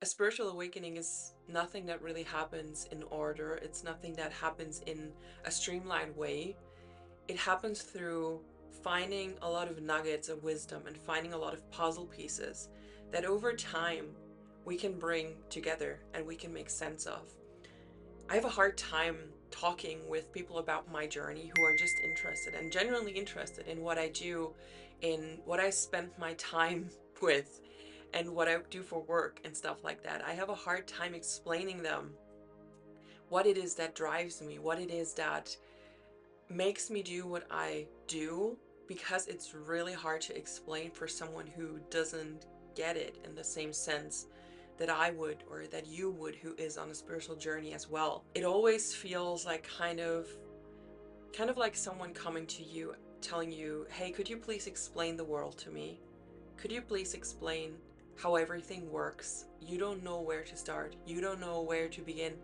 A spiritual awakening is nothing that really happens in order. It's nothing that happens in a streamlined way. It happens through finding a lot of nuggets of wisdom and finding a lot of puzzle pieces that over time we can bring together and we can make sense of. I have a hard time talking with people about my journey who are just interested and genuinely interested in what I do, in what I spend my time with, and what I do for work and stuff like that. I have a hard time explaining them what it is that drives me, what it is that makes me do what I do, because it's really hard to explain for someone who doesn't get it in the same sense that I would or that you would, who is on a spiritual journey as well. It always feels like kind of like someone coming to you telling you, "Hey, could you please explain the world to me? Could you please explain how everything works?" You don't know where to start. You don't know where to begin.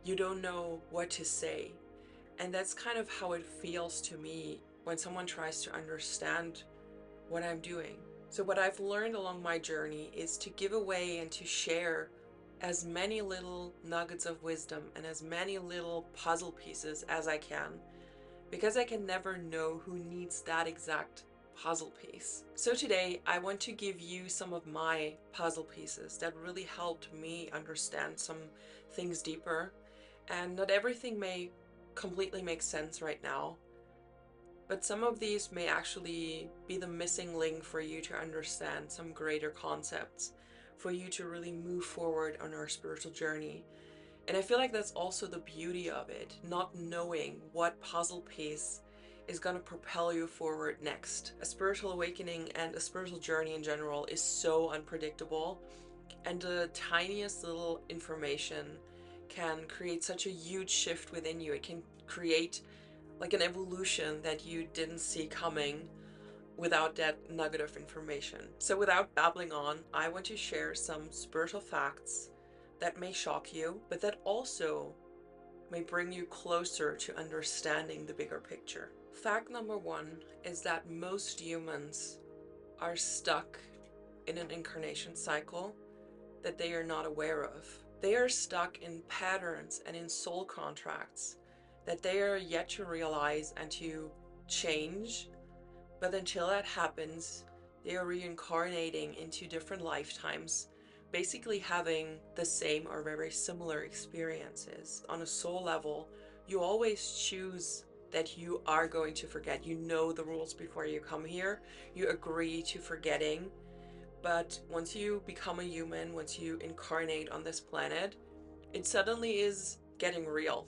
You don't know what to say. And that's kind of how it feels to me when someone tries to understand what I'm doing. So, what I've learned along my journey is to give away and to share as many little nuggets of wisdom and as many little puzzle pieces as I can, because I can never know who needs that exact puzzle piece. So, today I want to give you some of my puzzle pieces that really helped me understand some things deeper. And not everything may completely make sense right now, but some of these may actually be the missing link for you to understand some greater concepts, for you to really move forward on our spiritual journey. And I feel like that's also the beauty of it, not knowing what puzzle piece is going to propel you forward next. A spiritual awakening and a spiritual journey in general is so unpredictable, and the tiniest little information can create such a huge shift within you. It can create like an evolution that you didn't see coming without that nugget of information. So, without babbling on, I want to share some spiritual facts that may shock you, but that also may bring you closer to understanding the bigger picture. Fact number one is that most humans are stuck in an incarnation cycle that they are not aware of. They are stuck in patterns and in soul contracts that they are yet to realize and to change. But until that happens, they are reincarnating into different lifetimes, basically having the same or very similar experiences. On a soul level, you always choose that you are going to forget. You know the rules before you come here. You agree to forgetting. But once you become a human, once you incarnate on this planet, it suddenly is getting real.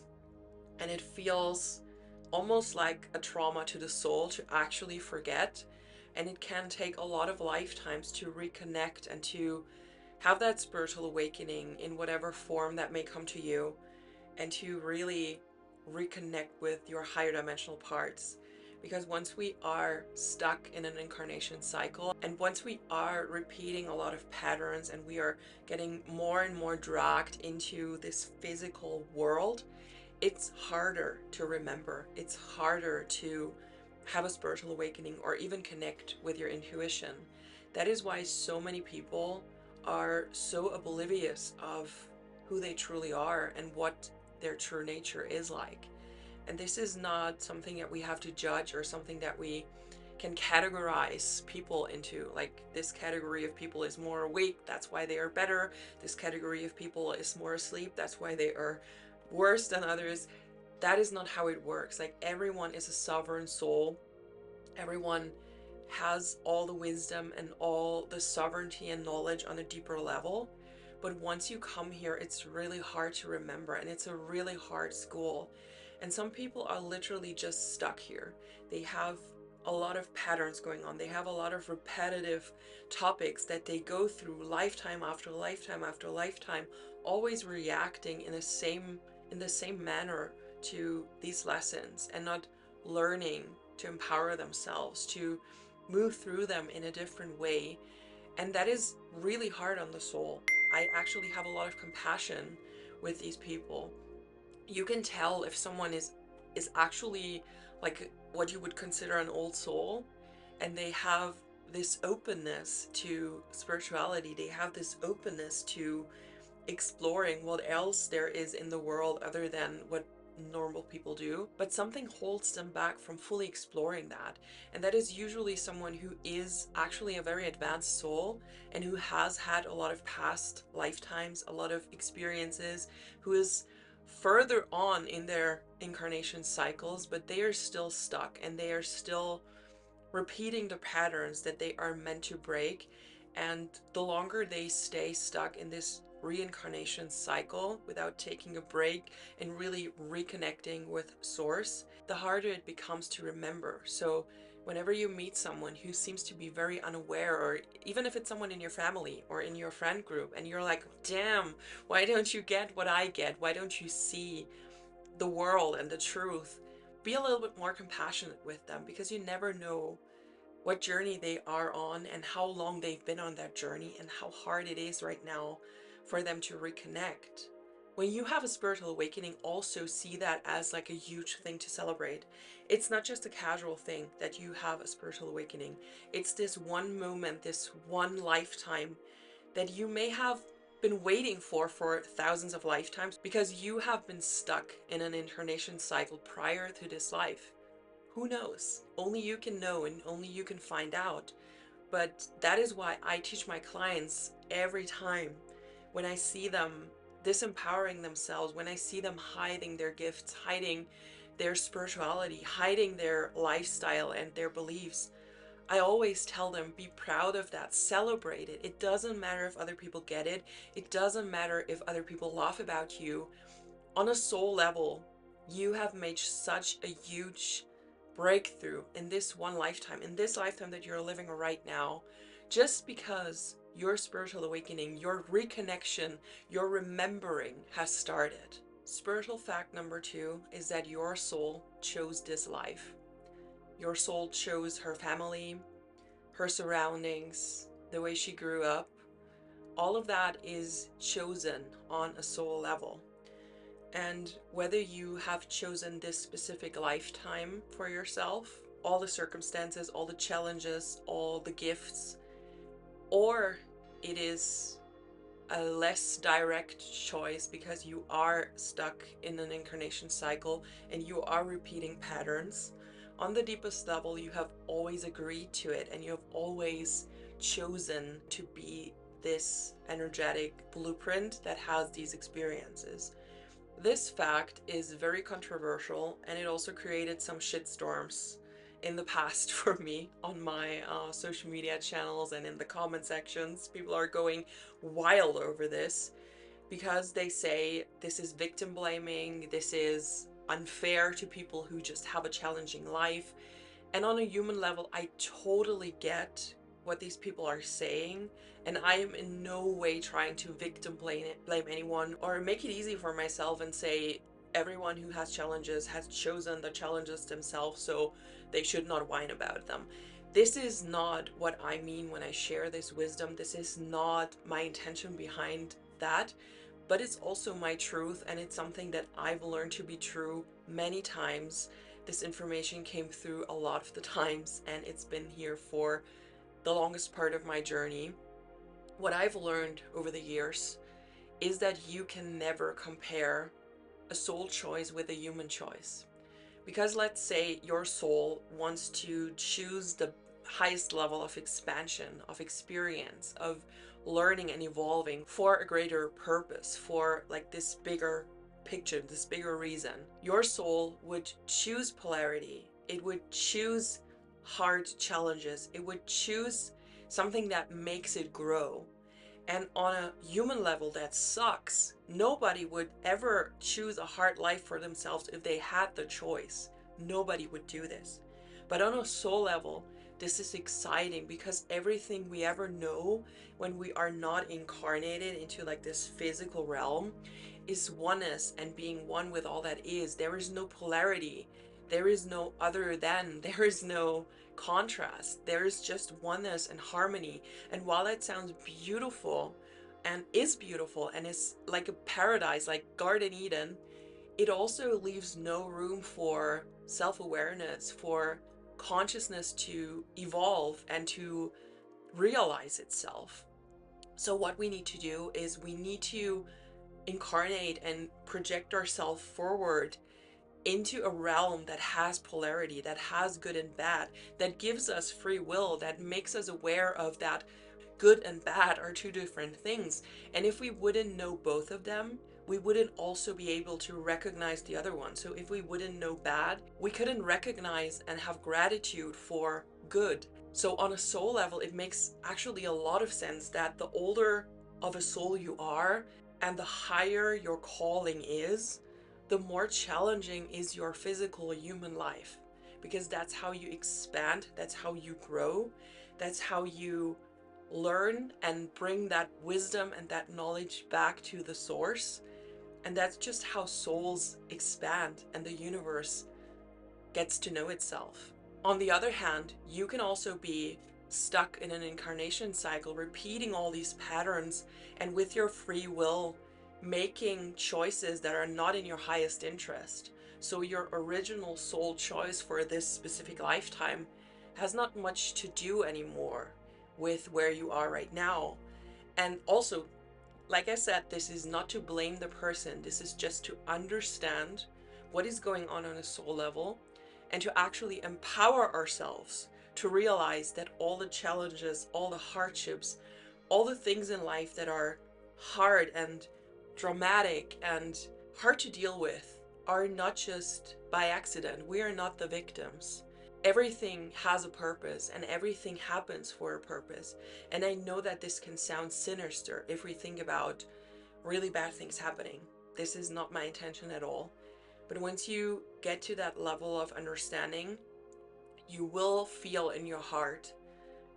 And it feels almost like a trauma to the soul to actually forget. And it can take a lot of lifetimes to reconnect and to have that spiritual awakening in whatever form that may come to you, and to really reconnect with your higher dimensional parts. Because once we are stuck in an incarnation cycle, and once we are repeating a lot of patterns, and we are getting more and more dragged into this physical world, it's harder to remember. It's harder to have a spiritual awakening or even connect with your intuition. That is why so many people are so oblivious of who they truly are and what their true nature is like. And this is not something that we have to judge or something that we can categorize people into. Like, this category of people is more awake, that's why they are better. This category of people is more asleep, that's why they are worse than others. That is not how it works. Like, everyone is a sovereign soul. Everyone has all the wisdom and all the sovereignty and knowledge on a deeper level. But once you come here, it's really hard to remember, and it's a really hard school. And some people are literally just stuck here. They have a lot of patterns going on. They have a lot of repetitive topics that they go through lifetime after lifetime after lifetime, always reacting in the same manner to these lessons, and not learning to empower themselves, to move through them in a different way. And that is really hard on the soul. I actually have a lot of compassion with these people. You can tell if someone is actually like what you would consider an old soul, and they have this openness to spirituality. They have this openness to exploring what else there is in the world other than what normal people do, but something holds them back from fully exploring that. And that is usually someone who is actually a very advanced soul and who has had a lot of past lifetimes, a lot of experiences, who is further on in their incarnation cycles, but they are still stuck and they are still repeating the patterns that they are meant to break. And the longer they stay stuck in this reincarnation cycle without taking a break and really reconnecting with source, the harder it becomes to remember. So whenever you meet someone who seems to be very unaware, or even if it's someone in your family or in your friend group, and you're like, damn, why don't you get what I get? Why don't you see the world and the truth? Be a little bit more compassionate with them, because you never know what journey they are on and how long they've been on that journey and how hard it is right now for them to reconnect. When you have a spiritual awakening, also see that as like a huge thing to celebrate. It's not just a casual thing that you have a spiritual awakening. It's this one moment, this one lifetime that you may have been waiting for thousands of lifetimes, because you have been stuck in an incarnation cycle prior to this life. Who knows? Only you can know and only you can find out. But that is why I teach my clients every time, when I see them disempowering themselves, when I see them hiding their gifts, hiding their spirituality, hiding their lifestyle and their beliefs. I always tell them, be proud of that, celebrate it. It doesn't matter if other people get it. It doesn't matter if other people laugh about you. On a soul level, you have made such a huge breakthrough in this one lifetime, in this lifetime that you're living right now, just because your spiritual awakening, your reconnection, your remembering has started. Spiritual fact number 2 is that your soul chose this life. Your soul chose her family, her surroundings, the way she grew up. All of that is chosen on a soul level. And whether you have chosen this specific lifetime for yourself, all the circumstances, all the challenges, all the gifts, or it is a less direct choice because you are stuck in an incarnation cycle and you are repeating patterns, on the deepest level, you have always agreed to it and you have always chosen to be this energetic blueprint that has these experiences. This fact is very controversial, and it also created some shitstorms in the past for me on my social media channels and in the comment sections. People are going wild over this because they say this is victim blaming, this is unfair to people who just have a challenging life. And on a human level, I totally get what these people are saying, and I am in no way trying to victim blame anyone or make it easy for myself and say everyone who has challenges has chosen the challenges themselves, so they should not whine about them. This is not what I mean when I share this wisdom. This is not my intention behind that, but it's also my truth, and it's something that I've learned to be true many times. This information came through a lot of the times, and it's been here for the longest part of my journey. What I've learned over the years is that you can never compare a soul choice with a human choice. Because let's say your soul wants to choose the highest level of expansion, of experience, of learning and evolving for a greater purpose, for like this bigger picture, this bigger reason. Your soul would choose polarity. It would choose hard challenges. It would choose something that makes it grow. And on a human level, that sucks. Nobody would ever choose a hard life for themselves if they had the choice. Nobody would do this. But on a soul level, this is exciting because everything we ever know when we are not incarnated into like this physical realm is oneness and being one with all that is. There is no polarity. There is no other than. There is no contrast. There is just oneness and harmony. And while that sounds beautiful and is like a paradise, like Garden Eden, it also leaves no room for self-awareness, for consciousness to evolve and to realize itself. So what we need to do is we need to incarnate and project ourselves forward into a realm that has polarity, that has good and bad, that gives us free will, that makes us aware of that good and bad are two different things. And if we wouldn't know both of them, we wouldn't also be able to recognize the other one. So if we wouldn't know bad, we couldn't recognize and have gratitude for good. So on a soul level, it makes actually a lot of sense that the older of a soul you are and the higher your calling is, the more challenging is your physical human life. Because that's how you expand, that's how you grow, that's how you learn and bring that wisdom and that knowledge back to the source. And that's just how souls expand and the universe gets to know itself. On the other hand, you can also be stuck in an incarnation cycle, repeating all these patterns, and with your free will, making choices that are not in your highest interest. So your original soul choice for this specific lifetime has not much to do anymore with where you are right now. And also, like I said, this is not to blame the person. This is just to understand what is going on a soul level and to actually empower ourselves to realize that all the challenges, all the hardships, all the things in life that are hard and dramatic and hard to deal with are not just by accident. We are not the victims. Everything has a purpose and everything happens for a purpose. And I know that this can sound sinister if we think about really bad things happening. This is not my intention at all. But once you get to that level of understanding, you will feel in your heart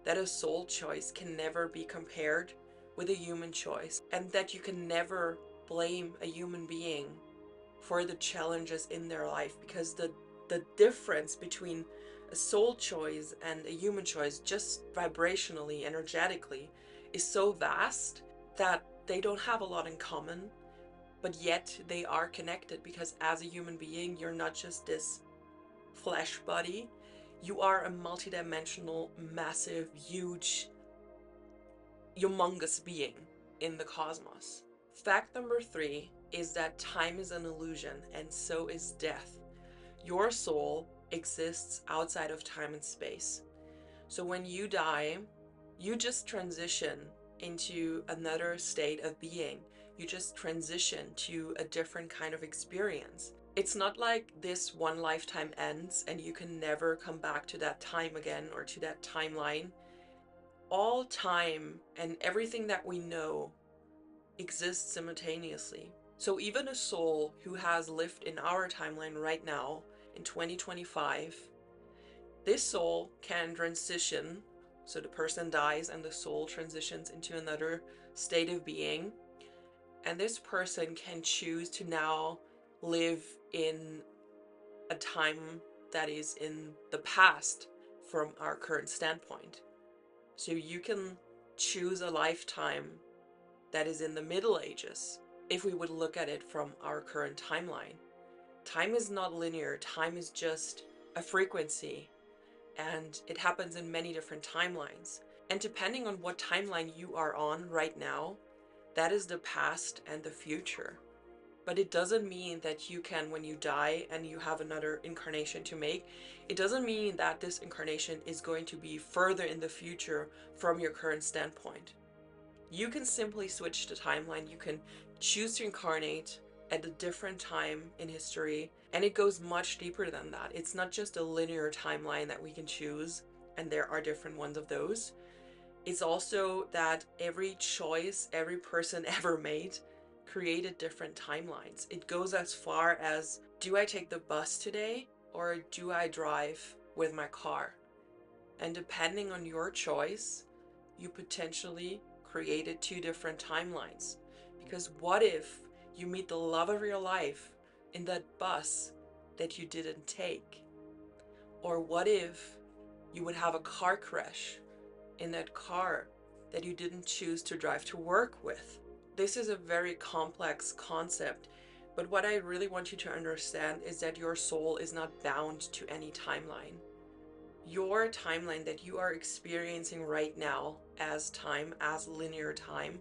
that a soul choice can never be compared with a human choice, and that you can never blame a human being for the challenges in their life, because the difference between a soul choice and a human choice, just vibrationally, energetically, is so vast that they don't have a lot in common, but yet they are connected, because as a human being, you're not just this flesh body, you are a multidimensional, massive, huge, humongous being in the cosmos. Fact number 3 is that time is an illusion, and so is death. Your soul exists outside of time and space. So when you die, you just transition into another state of being. You just transition to a different kind of experience. It's not like this one lifetime ends and you can never come back to that time again or to that timeline. All time and everything that we know exists simultaneously. So even a soul who has lived in our timeline right now in 2025, this soul can transition. So the person dies and the soul transitions into another state of being. And this person can choose to now live in a time that is in the past from our current standpoint. So you can choose a lifetime that is in the Middle Ages, if we would look at it from our current timeline. Time is not linear, time is just a frequency, and it happens in many different timelines. And depending on what timeline you are on right now, that is the past and the future. But it doesn't mean that you can, when you die and you have another incarnation to make, it doesn't mean that this incarnation is going to be further in the future from your current standpoint. You can simply switch the timeline. You can choose to incarnate at a different time in history, and it goes much deeper than that. It's not just a linear timeline that we can choose, and there are different ones of those. It's also that every choice every person ever made created different timelines. It goes as far as, do I take the bus today or do I drive with my car? And depending on your choice, you potentially created 2 different timelines. Because what if you meet the love of your life in that bus that you didn't take? Or what if you would have a car crash in that car that you didn't choose to drive to work with? This is a very complex concept, but what I really want you to understand is that your soul is not bound to any timeline. Your timeline that you are experiencing right now as time, as linear time,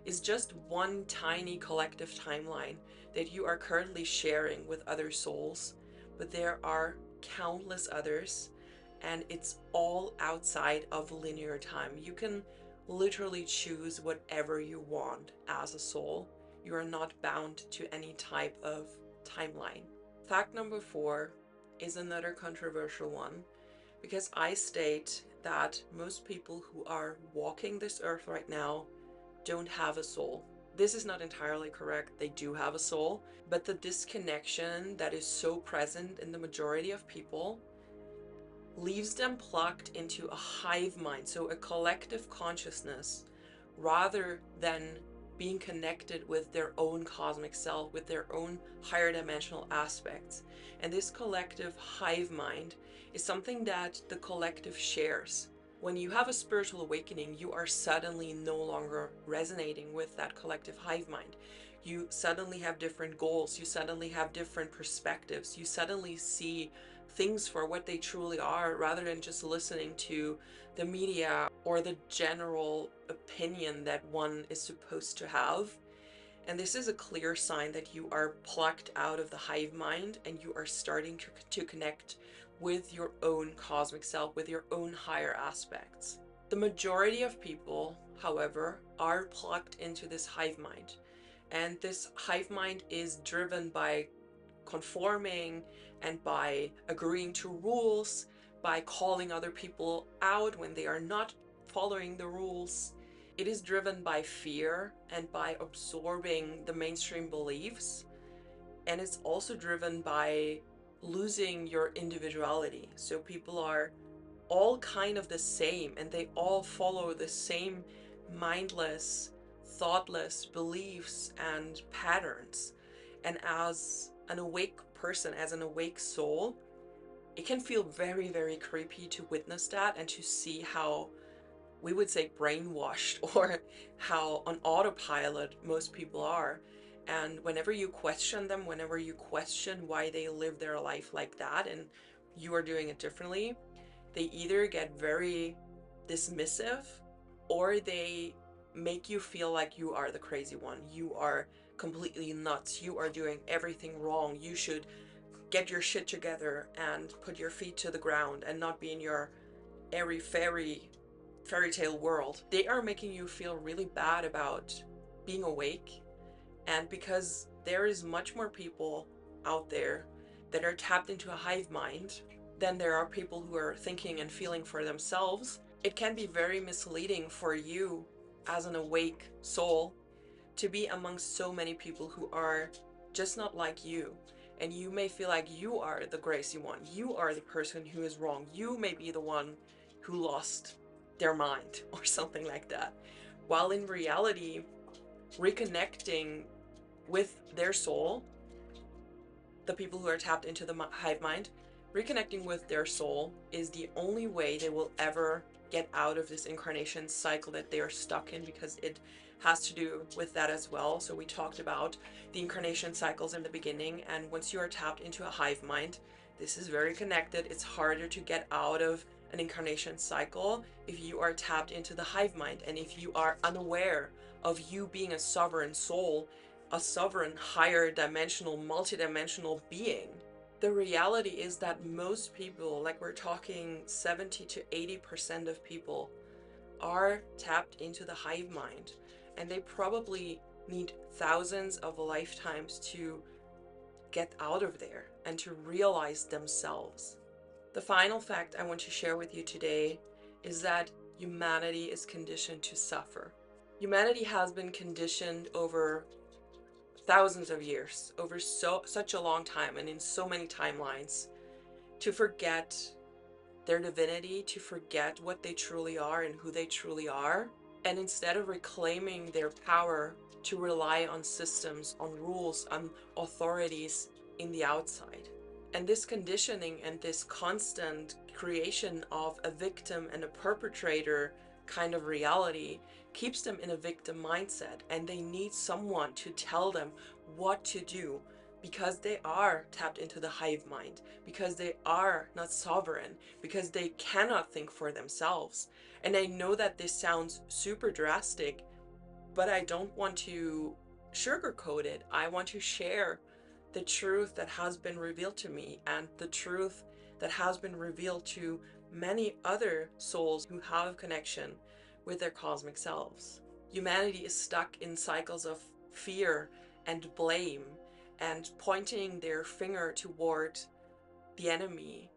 is just one tiny collective timeline that you are currently sharing with other souls, but there are countless others, and it's all outside of linear time. You can literally choose whatever you want as a soul. You are not bound to any type of timeline. Fact number 4 is another controversial one, because I state that most people who are walking this earth right now don't have a soul. This is not entirely correct. They do have a soul, but the disconnection that is so present in the majority of people leaves them plugged into a hive mind, so a collective consciousness, rather than being connected with their own cosmic self, with their own higher dimensional aspects. And this collective hive mind is something that the collective shares. When you have a spiritual awakening, you are suddenly no longer resonating with that collective hive mind. You suddenly have different goals, you suddenly have different perspectives, you suddenly see things for what they truly are, rather than just listening to the media or the general opinion that one is supposed to have. And this is a clear sign that you are plucked out of the hive mind and you are starting to connect with your own cosmic self, with your own higher aspects. The majority of people, however, are plucked into this hive mind. And this hive mind is driven by conforming and by agreeing to rules, by calling other people out when they are not following the rules. It is driven by fear and by absorbing the mainstream beliefs. And it's also driven by losing your individuality. So people are all kind of the same and they all follow the same mindless, thoughtless beliefs and patterns. And as an awake person, as an awake soul, it can feel very, very creepy to witness that and to see how, we would say, brainwashed or how on autopilot most people are. And whenever you question them, whenever you question why they live their life like that and you are doing it differently, they either get very dismissive or they make you feel like you are the crazy one. You are completely nuts. You are doing everything wrong. You should get your shit together and put your feet to the ground and not be in your airy fairy tale world. They are making you feel really bad about being awake. And because there is much more people out there that are tapped into a hive mind than there are people who are thinking and feeling for themselves, it can be very misleading for you as an awake soul to be amongst so many people who are just not like you. And you may feel like you are the crazy one. You are the person who is wrong. You may be the one who lost their mind or something like that. While in reality, reconnecting with their soul, the people who are tapped into the hive mind, reconnecting with their soul is the only way they will ever get out of this incarnation cycle that they are stuck in, because it has to do with that as well. So we talked about the incarnation cycles in the beginning, and once you are tapped into a hive mind, this is very connected. It's harder to get out of an incarnation cycle if you are tapped into the hive mind and if you are unaware of you being a sovereign soul, a sovereign higher dimensional, multidimensional being. The reality is that most people, like we're talking 70 to 80% of people, are tapped into the hive mind, and they probably need thousands of lifetimes to get out of there and to realize themselves. The final fact I want to share with you today is that humanity is conditioned to suffer. Humanity has been conditioned over thousands of years, over such a long time and in so many timelines, to forget their divinity, to forget what they truly are and who they truly are, and instead of reclaiming their power, to rely on systems, on rules, on authorities in the outside. And this conditioning and this constant creation of a victim and a perpetrator kind of reality keeps them in a victim mindset, and they need someone to tell them what to do, because they are tapped into the hive mind, because they are not sovereign, because they cannot think for themselves. And I know that this sounds super drastic, but I don't want to sugarcoat it. I want to share the truth that has been revealed to me and the truth that has been revealed to many other souls who have connection with their cosmic selves. Humanity is stuck in cycles of fear and blame and pointing their finger toward the enemy.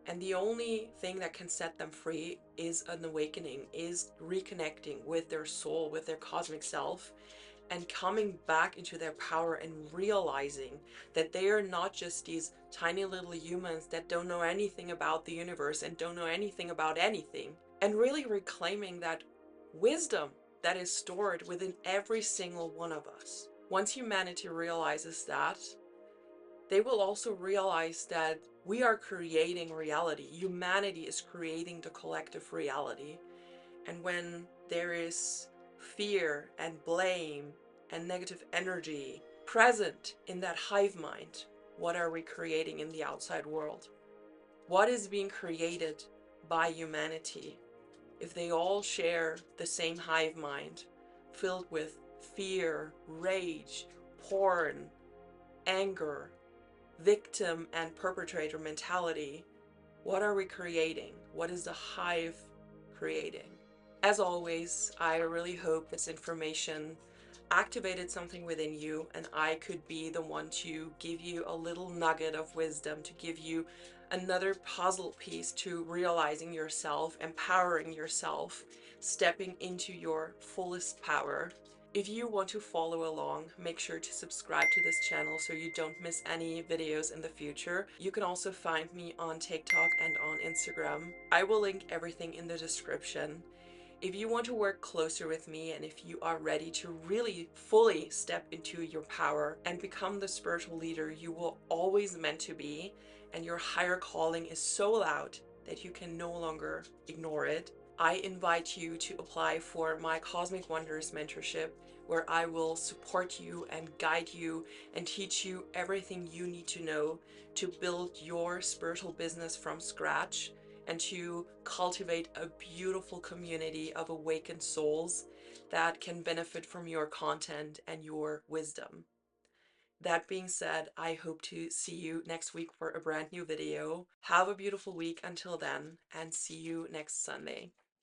And the only thing that can set them free is an awakening, is reconnecting with their soul, with their cosmic self, and coming back into their power and realizing that they are not just these tiny little humans that don't know anything about the universe and don't know anything about anything, and really reclaiming that wisdom that is stored within every single one of us. Once humanity realizes that, they will also realize that we are creating reality. Humanity is creating the collective reality. And when there is fear and blame and negative energy present in that hive mind, what are we creating in the outside world? What is being created by humanity if they all share the same hive mind filled with fear, rage, porn, anger, victim and perpetrator mentality? What are we creating? What is the hive creating? As always, I really hope this information activated something within you and I could be the one to give you a little nugget of wisdom, to give you another puzzle piece to realizing yourself, empowering yourself, stepping into your fullest power. If you want to follow along, make sure to subscribe to this channel so you don't miss any videos in the future. You can also find me on TikTok and on Instagram. I will link everything in the description. If you want to work closer with me and if you are ready to really fully step into your power and become the spiritual leader you will always meant to be, and your higher calling is so loud that you can no longer ignore it, I invite you to apply for my Cosmic Wonders mentorship, where I will support you and guide you and teach you everything you need to know to build your spiritual business from scratch and to cultivate a beautiful community of awakened souls that can benefit from your content and your wisdom. That being said, I hope to see you next week for a brand new video. Have a beautiful week until then, and see you next Sunday.